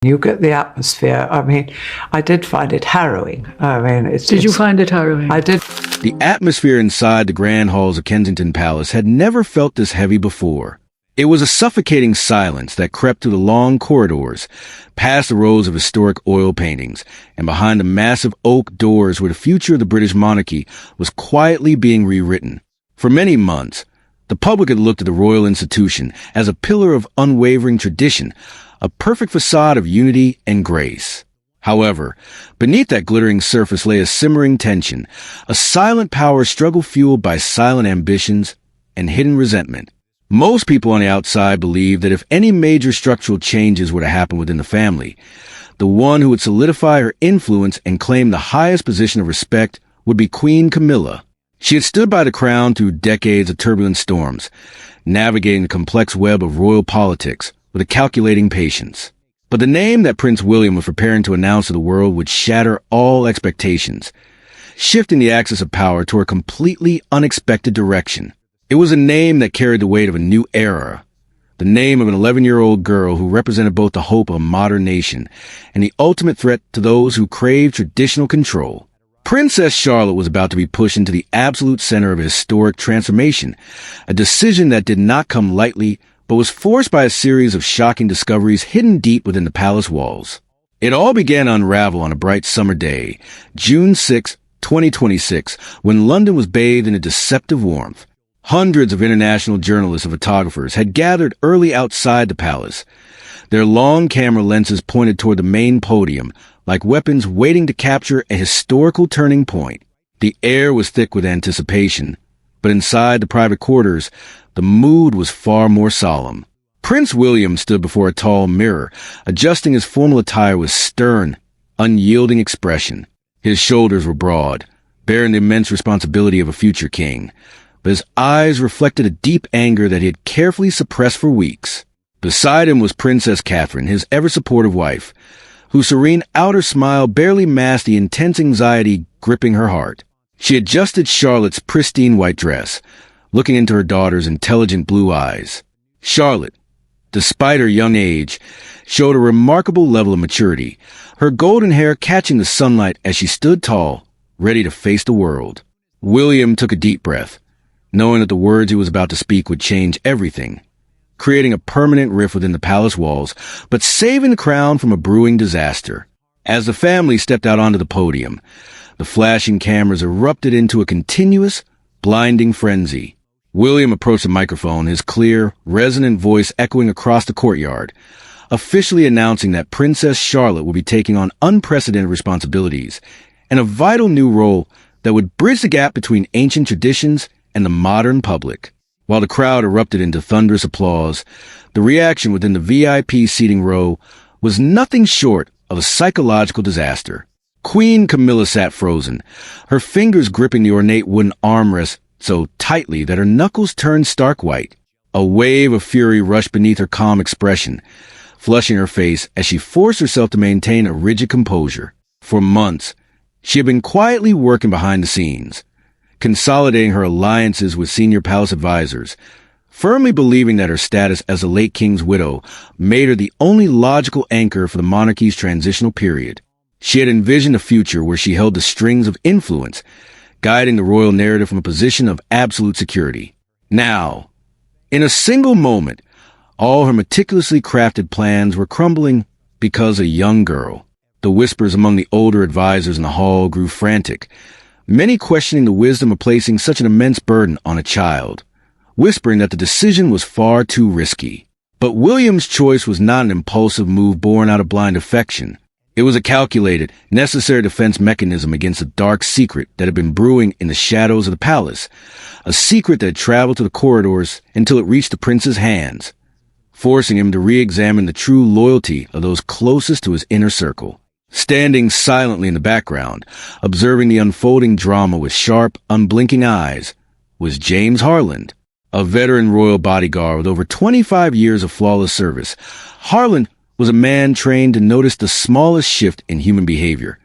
You get the atmosphere. I mean, I did find it harrowing. Did you find it harrowing? I did. The atmosphere inside the grand halls of Kensington Palace had never felt this heavy before. It was a suffocating silence that crept through the long corridors, past the rows of historic oil paintings, and behind the massive oak doors where the future of the British Monarchy was quietly being rewritten. For many months, the public had looked at the royal institution as a pillar of unwavering tradition, a perfect facade of unity and grace. However, beneath that glittering surface lay a simmering tension, a silent power struggle fueled by silent ambitions and hidden resentment. Most people on the outside believed that if any major structural changes were to happen within the family, the one who would solidify her influence and claim the highest position of respect would be Queen Camilla. She had stood by the crown through decades of turbulent storms, navigating the complex web of royal politics with a calculating patience. But the name that Prince William was preparing to announce to the world would shatter all expectations, shifting the axis of power toward a completely unexpected direction. It was a name that carried the weight of a new era, the name of an 11-year-old girl who represented both the hope of a modern nation and the ultimate threat to those who craved traditional control. Princess Charlotte was about to be pushed into the absolute center of a historic transformation, a decision that did not come lightly, but was forced by a series of shocking discoveries hidden deep within the palace walls. It all began to unravel on a bright summer day, June 6, 2026, when London was bathed in a deceptive warmth. Hundreds of international journalists and photographers had gathered early outside the palace, their long camera lenses pointed toward the main podium, like weapons waiting to capture a historical turning point. The air was thick with anticipation, but inside the private quarters, the mood was far more solemn. Prince William stood before a tall mirror, adjusting his formal attire with stern, unyielding expression. His shoulders were broad, bearing the immense responsibility of a future king, but his eyes reflected a deep anger that he had carefully suppressed for weeks. Beside him was Princess Catherine, his ever-supportive wife, whose serene outer smile barely masked the intense anxiety gripping her heart. She adjusted Charlotte's pristine white dress, looking into her daughter's intelligent blue eyes. Charlotte, despite her young age, showed a remarkable level of maturity, her golden hair catching the sunlight as she stood tall, ready to face the world. William took a deep breath, knowing that the words he was about to speak would change everything, creating a permanent rift within the palace walls, but saving the crown from a brewing disaster. As the family stepped out onto the podium, the flashing cameras erupted into a continuous, blinding frenzy. William approached the microphone, his clear, resonant voice echoing across the courtyard, officially announcing that Princess Charlotte would be taking on unprecedented responsibilities and a vital new role that would bridge the gap between ancient traditions and the modern public. While the crowd erupted into thunderous applause, the reaction within the VIP seating row was nothing short of a psychological disaster. Queen Camilla sat frozen, her fingers gripping the ornate wooden armrest so tightly that her knuckles turned stark white. A wave of fury rushed beneath her calm expression, flushing her face as she forced herself to maintain a rigid composure. For months, she had been quietly working behind the scenes, consolidating her alliances with senior palace advisors, firmly believing that her status as the late king's widow made her the only logical anchor for the monarchy's transitional period. She had envisioned a future where she held the strings of influence, guiding the royal narrative from a position of absolute security. Now, in a single moment, all her meticulously crafted plans were crumbling because a young girl. The whispers among the older advisors in the hall grew frantic, many questioning the wisdom of placing such an immense burden on a child, whispering that the decision was far too risky. But William's choice was not an impulsive move born out of blind affection. It was a calculated, necessary defense mechanism against a dark secret that had been brewing in the shadows of the palace, a secret that had traveled to the corridors until it reached the prince's hands, forcing him to re-examine the true loyalty of those closest to his inner circle. Standing silently in the background, observing the unfolding drama with sharp, unblinking eyes, was James Harland, a veteran royal bodyguard with over 25 years of flawless service. Harland was a man trained to notice the smallest shift in human behavior,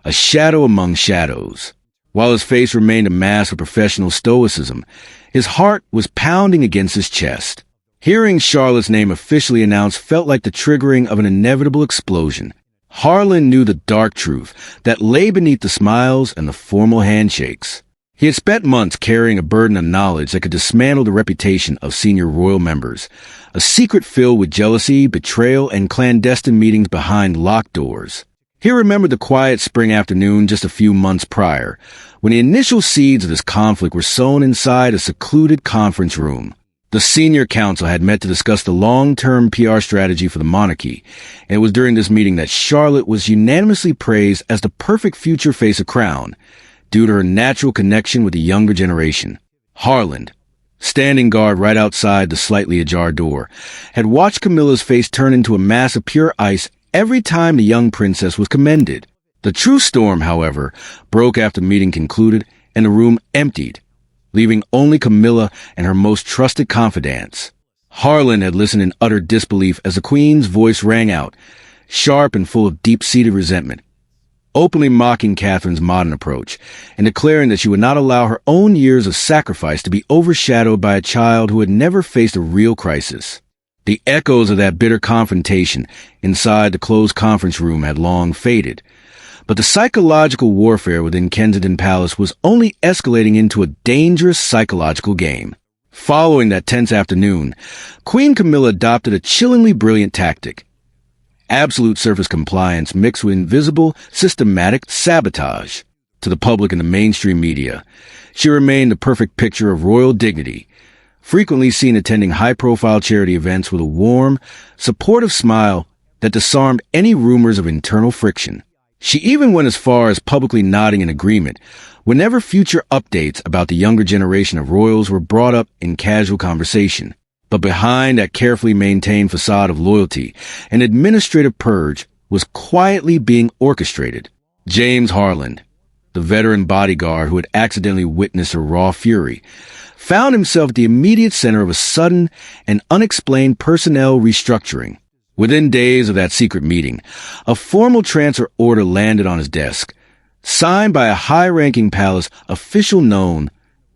a shadow among shadows. While his face remained a mask of professional stoicism, his heart was pounding against his chest. Hearing Charlotte's name officially announced felt like the triggering of an inevitable explosion. Harlan knew the dark truth that lay beneath the smiles and the formal handshakes. He had spent months carrying a burden of knowledge that could dismantle the reputation of senior royal members, a secret filled with jealousy, betrayal, and clandestine meetings behind locked doors. He remembered the quiet spring afternoon just a few months prior, when the initial seeds of this conflict were sown inside a secluded conference room. The senior council had met to discuss the long-term PR strategy for the monarchy, and it was during this meeting that Charlotte was unanimously praised as the perfect future face of Crown, due to her natural connection with the younger generation. Harlan, standing guard right outside the slightly ajar door, had watched Camilla's face turn into a mass of pure ice every time the young princess was commended. The true storm, however, broke after the meeting concluded and the room emptied, leaving only Camilla and her most trusted confidants. Harlan had listened in utter disbelief as the Queen's voice rang out, sharp and full of deep-seated resentment, openly mocking Catherine's modern approach and declaring that she would not allow her own years of sacrifice to be overshadowed by a child who had never faced a real crisis. The echoes of that bitter confrontation inside the closed conference room had long faded, but the psychological warfare within Kensington Palace was only escalating into a dangerous psychological game. Following that tense afternoon, Queen Camilla adopted a chillingly brilliant tactic: absolute surface compliance mixed with invisible, systematic sabotage. To the public and the mainstream media, she remained the perfect picture of royal dignity, frequently seen attending high-profile charity events with a warm, supportive smile that disarmed any rumors of internal friction. She even went as far as publicly nodding in agreement whenever future updates about the younger generation of royals were brought up in casual conversation. But behind that carefully maintained facade of loyalty, an administrative purge was quietly being orchestrated. James Harlan, the veteran bodyguard who had accidentally witnessed her raw fury, found himself at the immediate center of a sudden and unexplained personnel restructuring. Within days of that secret meeting, a formal transfer order landed on his desk, signed by a high-ranking palace official known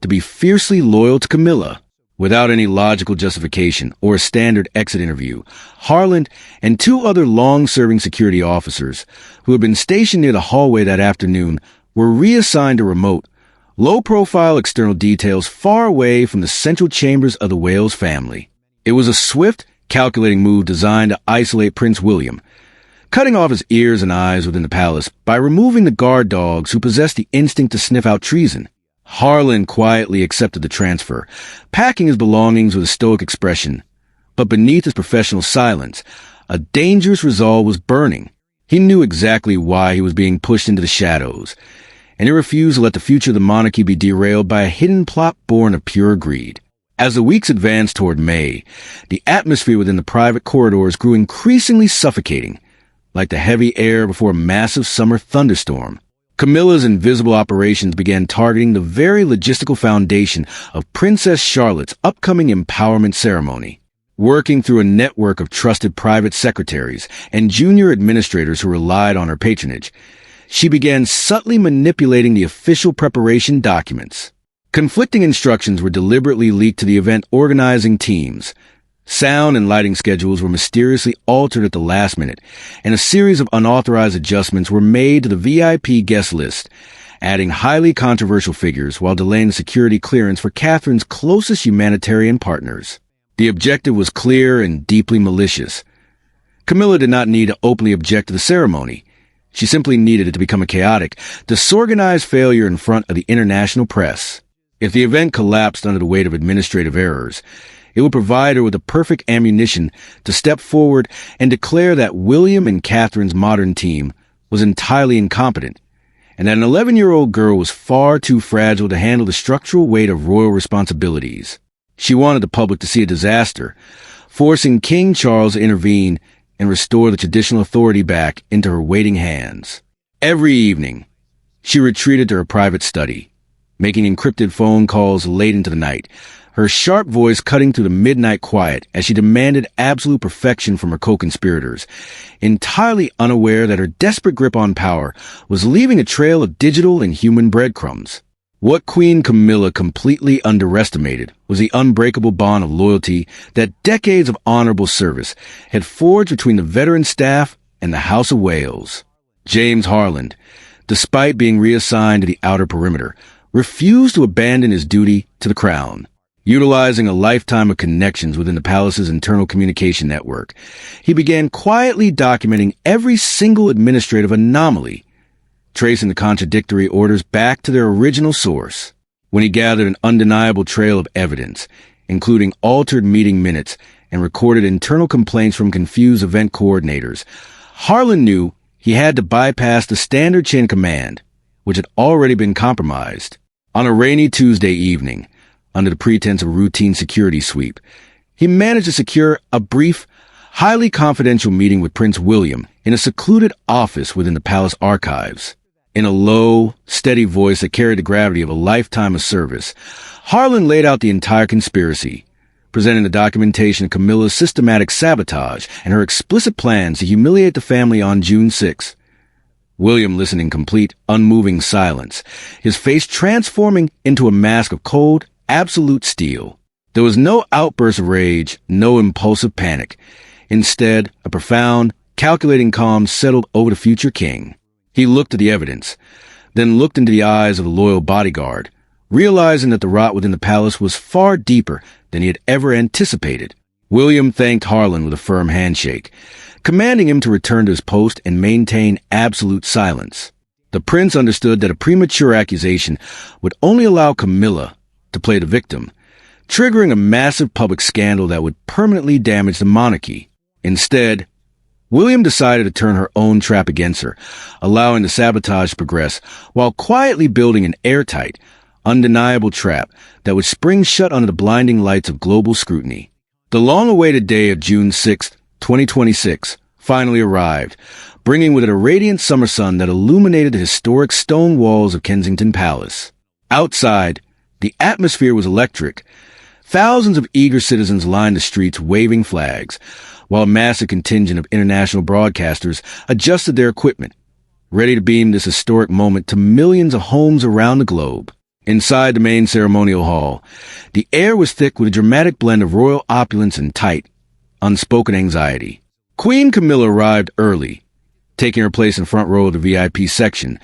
to be fiercely loyal to Camilla. Without any logical justification or a standard exit interview, Harlan and two other long-serving security officers who had been stationed near the hallway that afternoon were reassigned to remote, low-profile external details far away from the central chambers of the Wales family. It was a swift, calculating move designed to isolate Prince William, cutting off his ears and eyes within the palace by removing the guard dogs who possessed the instinct to sniff out treason. Harlan quietly accepted the transfer, packing his belongings with a stoic expression. But beneath his professional silence, a dangerous resolve was burning. He knew exactly why he was being pushed into the shadows, and he refused to let the future of the monarchy be derailed by a hidden plot born of pure greed. As the weeks advanced toward May, the atmosphere within the private corridors grew increasingly suffocating, like the heavy air before a massive summer thunderstorm. Camilla's invisible operations began targeting the very logistical foundation of Princess Charlotte's upcoming empowerment ceremony. Working through a network of trusted private secretaries and junior administrators who relied on her patronage, she began subtly manipulating the official preparation documents. Conflicting instructions were deliberately leaked to the event organizing teams. Sound and lighting schedules were mysteriously altered at the last minute, and a series of unauthorized adjustments were made to the VIP guest list, adding highly controversial figures while delaying the security clearance for Catherine's closest humanitarian partners. The objective was clear and deeply malicious. Camilla did not need to openly object to the ceremony. She simply needed it to become a chaotic, disorganized failure in front of the international press. If the event collapsed under the weight of administrative errors, it would provide her with the perfect ammunition to step forward and declare that William and Catherine's modern team was entirely incompetent, and that an 11-year-old girl was far too fragile to handle the structural weight of royal responsibilities. She wanted the public to see a disaster, forcing King Charles to intervene and restore the traditional authority back into her waiting hands. Every evening, she retreated to her private study, making encrypted phone calls late into the night, her sharp voice cutting through the midnight quiet as she demanded absolute perfection from her co-conspirators, entirely unaware that her desperate grip on power was leaving a trail of digital and human breadcrumbs. What Queen Camilla completely underestimated was the unbreakable bond of loyalty that decades of honorable service had forged between the veteran staff and the House of Wales. James Harland, despite being reassigned to the outer perimeter, refused to abandon his duty to the crown. Utilizing a lifetime of connections within the palace's internal communication network, he began quietly documenting every single administrative anomaly, tracing the contradictory orders back to their original source. When he gathered an undeniable trail of evidence, including altered meeting minutes and recorded internal complaints from confused event coordinators, Harlan knew he had to bypass the standard chain of command, which had already been compromised. On a rainy Tuesday evening, under the pretense of a routine security sweep, he managed to secure a brief, highly confidential meeting with Prince William in a secluded office within the palace archives. In a low, steady voice that carried the gravity of a lifetime of service, Harlan laid out the entire conspiracy, presenting the documentation of Camilla's systematic sabotage and her explicit plans to humiliate the family on June 6. William listened in complete, unmoving silence, his face transforming into a mask of cold, absolute steel. There was no outburst of rage, no impulsive panic. Instead, a profound, calculating calm settled over the future king. He looked at the evidence, then looked into the eyes of the loyal bodyguard, realizing that the rot within the palace was far deeper than he had ever anticipated. William thanked Harlan with a firm handshake, commanding him to return to his post and maintain absolute silence. The prince understood that a premature accusation would only allow Camilla to play the victim, triggering a massive public scandal that would permanently damage the monarchy. Instead, William decided to turn her own trap against her, allowing the sabotage to progress while quietly building an airtight, undeniable trap that would spring shut under the blinding lights of global scrutiny. The long-awaited day of June 6, 2026, finally arrived, bringing with it a radiant summer sun that illuminated the historic stone walls of Kensington Palace. Outside, the atmosphere was electric. Thousands of eager citizens lined the streets waving flags, while a massive contingent of international broadcasters adjusted their equipment, ready to beam this historic moment to millions of homes around the globe. Inside the main ceremonial hall, the air was thick with a dramatic blend of royal opulence and tight, unspoken anxiety. Queen Camilla arrived early, taking her place in front row of the VIP section,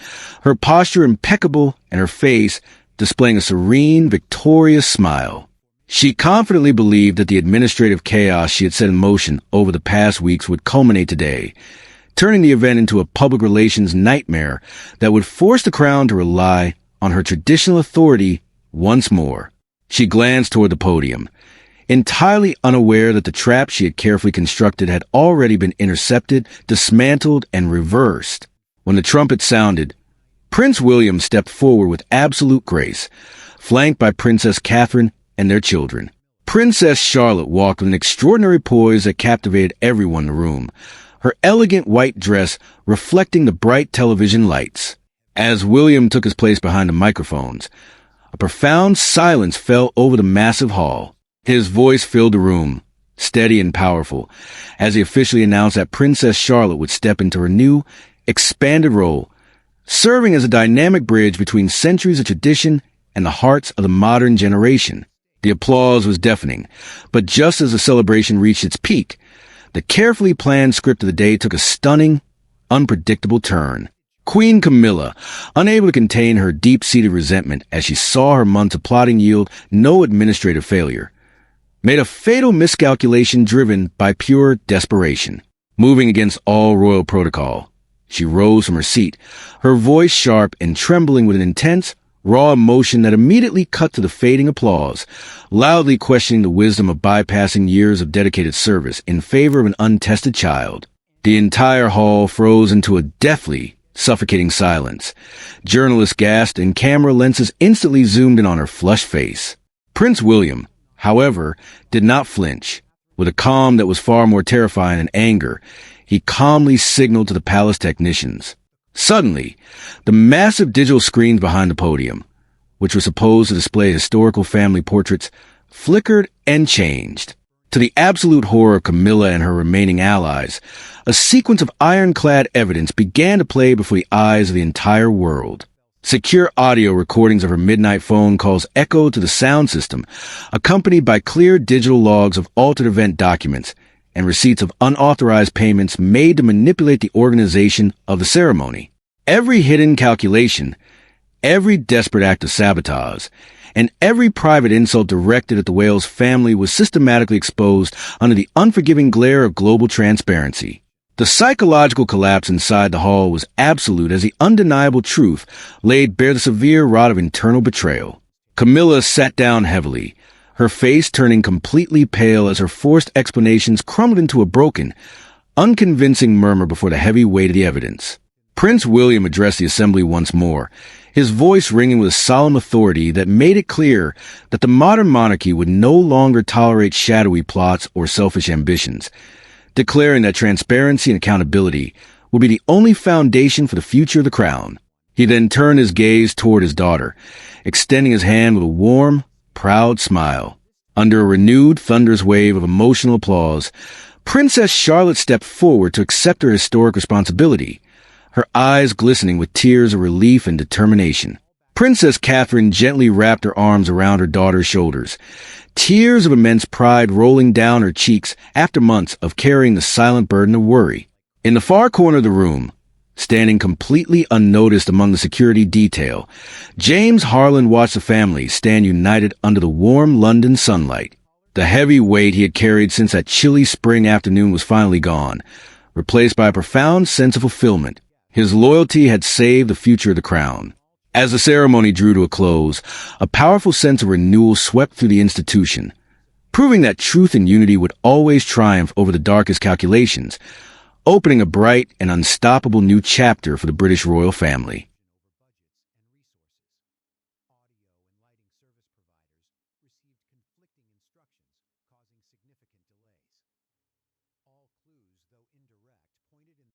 her posture impeccable and her face displaying a serene, victorious smile. She confidently believed that the administrative chaos she had set in motion over the past weeks would culminate today, turning the event into a public relations nightmare that would force the crown to rely on her traditional authority once more. She glanced toward the podium, entirely unaware that the trap she had carefully constructed had already been intercepted, dismantled, and reversed. When the trumpet sounded, Prince William stepped forward with absolute grace, flanked by Princess Catherine and their children. Princess Charlotte walked with an extraordinary poise that captivated everyone in the room, her elegant white dress reflecting the bright television lights. As William took his place behind the microphones, a profound silence fell over the massive hall. His voice filled the room, steady and powerful, as he officially announced that Princess Charlotte would step into her new, expanded role, serving as a dynamic bridge between centuries of tradition and the hearts of the modern generation. The applause was deafening, but just as the celebration reached its peak, the carefully planned script of the day took a stunning, unpredictable turn. Queen Camilla, unable to contain her deep-seated resentment as she saw her months of plotting yield no administrative failure, made a fatal miscalculation driven by pure desperation. Moving against all royal protocol, she rose from her seat, her voice sharp and trembling with an intense, raw emotion that immediately cut to the fading applause, loudly questioning the wisdom of bypassing years of dedicated service in favor of an untested child. The entire hall froze into a deathly, suffocating silence. Journalists gasped and camera lenses instantly zoomed in on her flushed face. Prince William, however, did not flinch. With a calm that was far more terrifying than anger, he calmly signaled to the palace technicians. Suddenly, the massive digital screens behind the podium, which were supposed to display historical family portraits, flickered and changed. To the absolute horror of Camilla and her remaining allies, a sequence of ironclad evidence began to play before the eyes of the entire world. Secure audio recordings of her midnight phone calls echoed to the sound system, accompanied by clear digital logs of altered event documents and receipts of unauthorized payments made to manipulate the organization of the ceremony. Every hidden calculation, every desperate act of sabotage, and every private insult directed at the Wales family was systematically exposed under the unforgiving glare of global transparency. The psychological collapse inside the hall was absolute as the undeniable truth laid bare the severe rot of internal betrayal. Camilla sat down heavily, her face turning completely pale as her forced explanations crumbled into a broken, unconvincing murmur before the heavy weight of the evidence. Prince William addressed the assembly once more, his voice ringing with a solemn authority that made it clear that the modern monarchy would no longer tolerate shadowy plots or selfish ambitions, declaring that transparency and accountability would be the only foundation for the future of the crown. He then turned his gaze toward his daughter, extending his hand with a warm, proud smile. Under a renewed, thunderous wave of emotional applause, Princess Charlotte stepped forward to accept her historic responsibility, her eyes glistening with tears of relief and determination. Princess Catherine gently wrapped her arms around her daughter's shoulders, tears of immense pride rolling down her cheeks after months of carrying the silent burden of worry. In the far corner of the room, standing completely unnoticed among the security detail, James Harlan watched the family stand united under the warm London sunlight. The heavy weight he had carried since that chilly spring afternoon was finally gone, replaced by a profound sense of fulfillment. His loyalty had saved the future of the crown. As the ceremony drew to a close, a powerful sense of renewal swept through the institution, proving that truth and unity would always triumph over the darkest calculations, opening a bright and unstoppable new chapter for the British royal family.